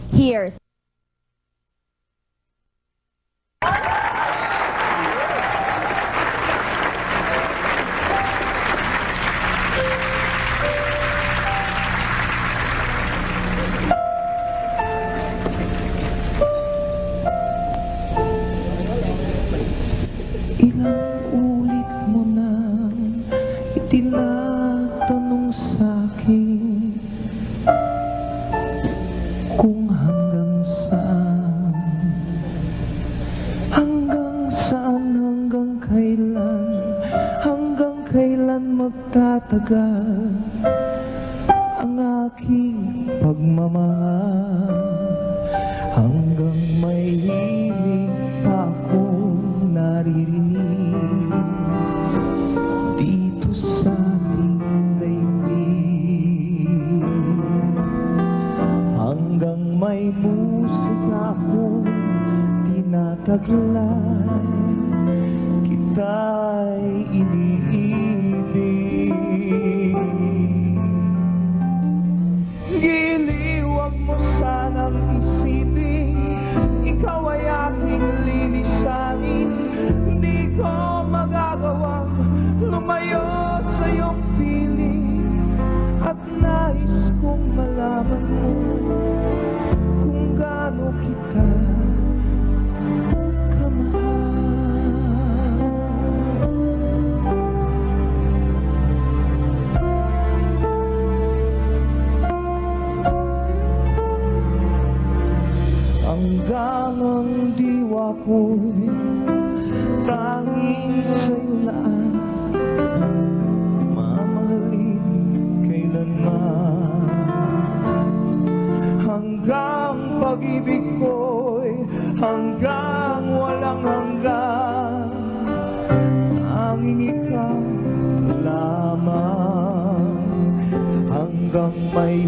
Here's ilang ulit mo nang itinatanong sa'kin kung hanggang saan, hanggang kailan magtatagal ang aking pagmamahal, hanggang may himig pa akong naririnig dito sa ating daigdig, hanggang may musika akong tinataglay, kita'y iniibig. Giliwag mo sanang isipin, ikaw ay aking lilisanin. Di ko magagawang lumayo sa iyong piling, at nais kong malaman mo kung gaano kita hanggang ang diwa ko'y tanging sa'yo laan, mamahalin kailanman. Hanggang pag-ibig ko'y hanggang walang hanggan, tanging ikaw lamang, hanggang may